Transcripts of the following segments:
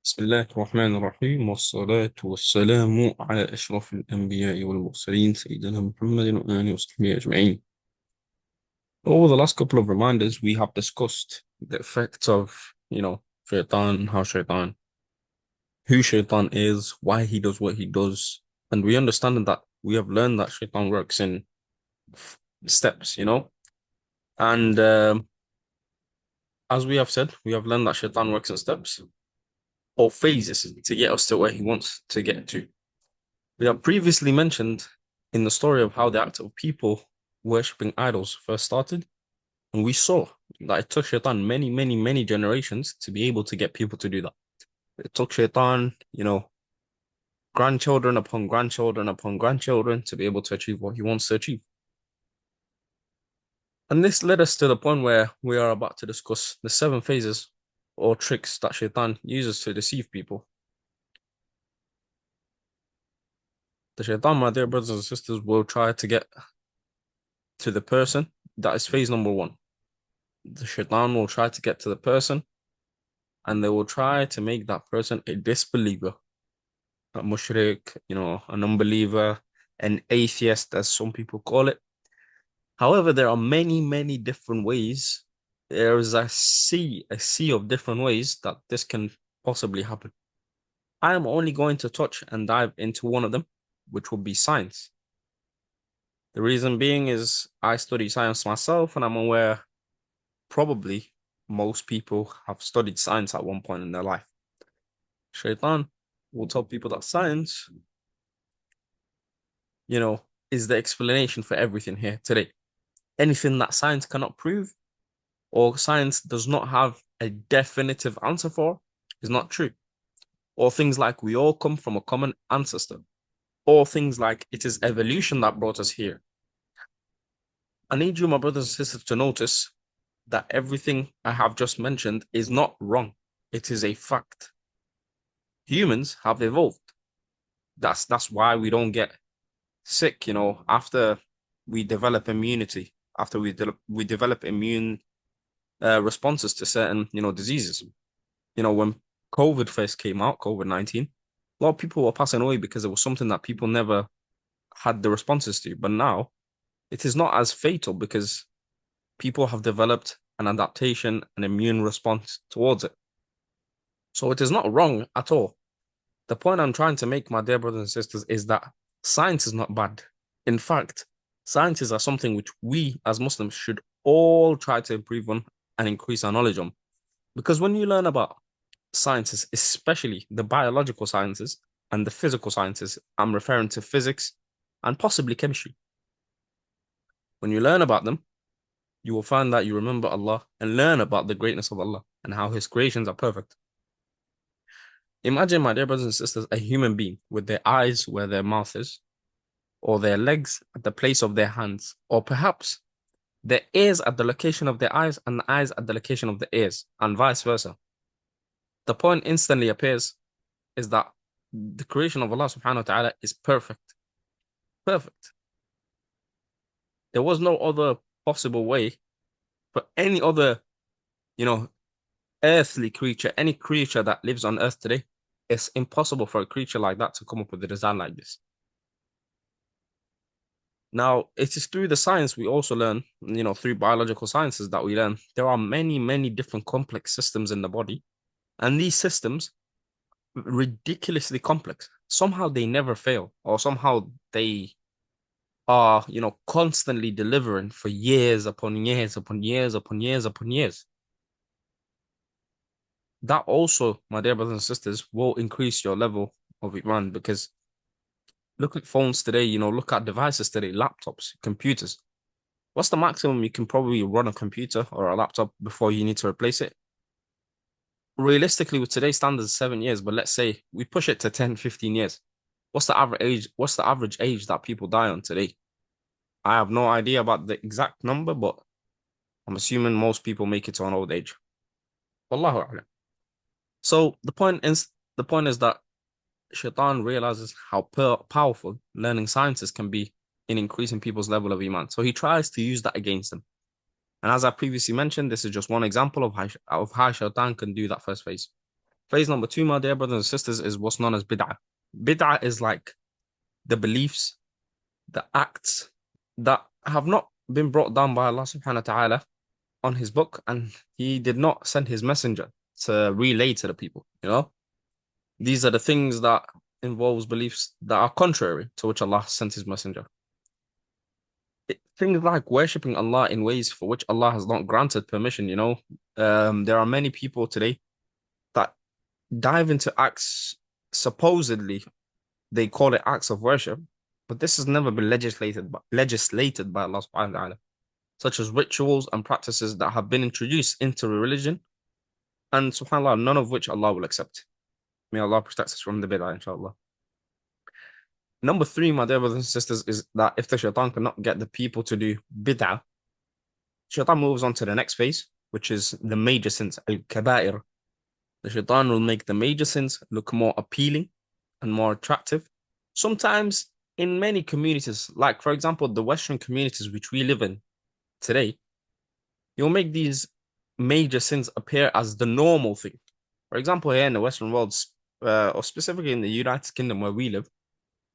بسم الله الرحمن الرحيم والصلاة والسلام على أشرف الأنبياء والمرسلين سيدنا محمد وآله وصحبه أجمعين. Over the last couple of reminders, we have discussed the effects of, shaitan, who shaitan is, why he does what he does, and we understand that we have learned that shaitan works in steps. And as we have said, we have learned that shaitan works in steps or phases to get us to where he wants to get to. We have previously mentioned in the story of how the act of people worshipping idols first started, and we saw that it took Shaitan many, many, many generations to be able to get people to do that. It took Shaitan, grandchildren upon grandchildren upon grandchildren to be able to achieve what he wants to achieve. And this led us to the point where we are about to discuss the 7 phases or tricks that Shaitan uses to deceive people. The Shaitan, my dear brothers and sisters, will try to get to the person. That is phase number 1. The Shaitan will try to get to the person and they will try to make that person a disbeliever, a mushrik, an unbeliever, an atheist, as some people call it. However, there are many, many different ways. There is a sea of different ways that this can possibly happen. I am only going to touch and dive into one of them, which will be science. The reason being is I study science myself, and I'm aware probably most people have studied science at one point in their life. Shaitan will tell people that science, is the explanation for everything here today. Anything that science cannot prove or science does not have a definitive answer for is not true. Or things like we all come from a common ancestor. Or things like it is evolution that brought us here. I need you, my brothers and sisters, to notice that everything I have just mentioned is not wrong. It is a fact. Humans have evolved. That's why we don't get sick, after we develop immunity, after we develop immune responses to certain, diseases. When COVID first came out, COVID-19, a lot of people were passing away because it was something that people never had the responses to. But now it is not as fatal because people have developed an adaptation, an immune response towards it. So it is not wrong at all. The point I'm trying to make, my dear brothers and sisters, is that science is not bad. In fact, sciences are something which we as Muslims should all try to improve on and increase our knowledge on. Because when you learn about sciences, especially the biological sciences and the physical sciences, I'm referring to physics and possibly chemistry. When you learn about them, you will find that you remember Allah and learn about the greatness of Allah and how His creations are perfect. Imagine, my dear brothers and sisters, a human being with their eyes where their mouth is, or their legs at the place of their hands, or perhaps their ears at the location of their eyes and the eyes at the location of the ears, and vice versa. The point instantly appears is that the creation of Allah subhanahu wa ta'ala is perfect. Perfect. There was no other possible way for any other, earthly creature, any creature that lives on earth today. It's impossible for a creature like that to come up with a design like this. Now, it is through the science we also learn, through biological sciences that we learn, there are many, many different complex systems in the body. And these systems, ridiculously complex. Somehow they never fail, or somehow they are, constantly delivering for years upon years upon years upon years upon years. That also, my dear brothers and sisters, will increase your level of Iman because look at phones today, look at devices today, laptops, computers. What's the maximum you can probably run a computer or a laptop before you need to replace it? Realistically, with today's standards, 7 years, but let's say we push it to 10, 15 years. What's the average age? What's the average age that people die on today? I have no idea about the exact number, but I'm assuming most people make it to an old age. Wallahu a'lam. So the point is that Shaitan realizes how powerful learning sciences can be in increasing people's level of Iman. So he tries to use that against them. And as I previously mentioned, this is just one example of how Shaitan can do that first phase. Phase number two, my dear brothers and sisters, is what's known as bid'ah. Bid'ah is like the beliefs, the acts that have not been brought down by Allah subhanahu wa ta'ala on his book, and he did not send his messenger to relay to the people, you know? These are the things that involves beliefs that are contrary to which Allah sent his messenger. Things like worshipping Allah in ways for which Allah has not granted permission, you know? There are many people today that dive into acts, supposedly they call it acts of worship, but this has never been legislated by Allah subhanahu wa ta'ala, such as rituals and practices that have been introduced into a religion, and subhanAllah, none of which Allah will accept. May Allah protect us from the bid'ah, inshallah. Number three, my dear brothers and sisters, is that if the shaitan cannot get the people to do bid'ah, shaitan moves on to the next phase, which is the major sins, al-kaba'ir. The shaitan will make the major sins look more appealing and more attractive. Sometimes in many communities, like for example, the Western communities which we live in today, you'll make these major sins appear as the normal thing. For example, here in the Western world, or specifically in the United Kingdom where we live,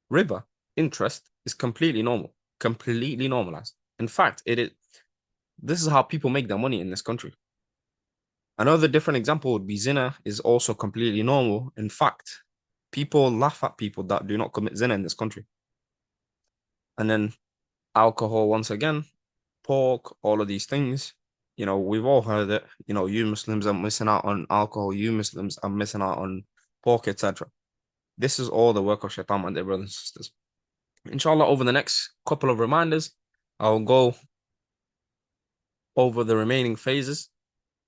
riba, interest, is completely normal, completely normalized. In fact, it is. This is how people make their money in this country. Another different example would be zina is also completely normal. In fact, people laugh at people that do not commit zina in this country. And then alcohol, once again, pork, all of these things. You know, we've all heard it. You know, you Muslims are missing out on alcohol. You Muslims are missing out on pork, etc. This is all the work of shaitan, my dear brothers and sisters. Inshallah, over the next couple of reminders, I'll go over the remaining phases.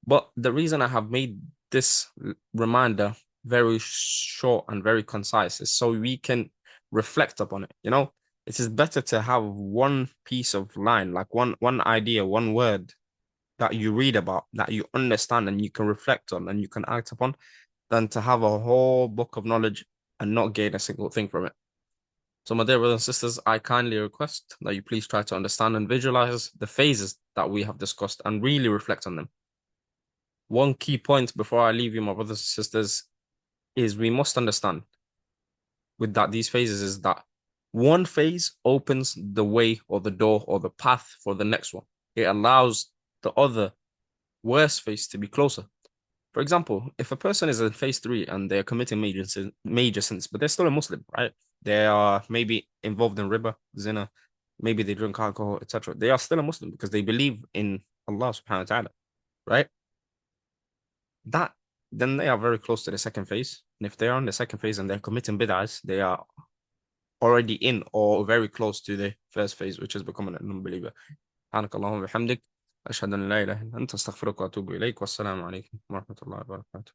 But the reason I have made this reminder very short and very concise is so we can reflect upon it. You know, it is better to have one piece of line, like one idea, one word that you read about, that you understand and you can reflect on and you can act upon, than to have a whole book of knowledge and not gain a single thing from it. So, my dear brothers and sisters, I kindly request that you please try to understand and visualize the phases that we have discussed and really reflect on them. One key point before I leave you, my brothers and sisters, is we must understand with that these phases is that one phase opens the way or the door or the path for the next one. It allows the other worse phase to be closer. For example, if a person is in phase three and they're committing major sins, but they're still a Muslim, right? They are maybe involved in riba, zina, maybe they drink alcohol, etc. They are still a Muslim because they believe in Allah subhanahu wa ta'ala, right? That then they are very close to the second phase. And if they are in the second phase and they're committing bid'ahs, they are already in or very close to the first phase, which is becoming an unbeliever. سبحانك اللهم وبحمدك أشهد أن لا إله إلا أنت أستغفرك وأتوب إليك والسلام عليكم ورحمة الله وبركاته.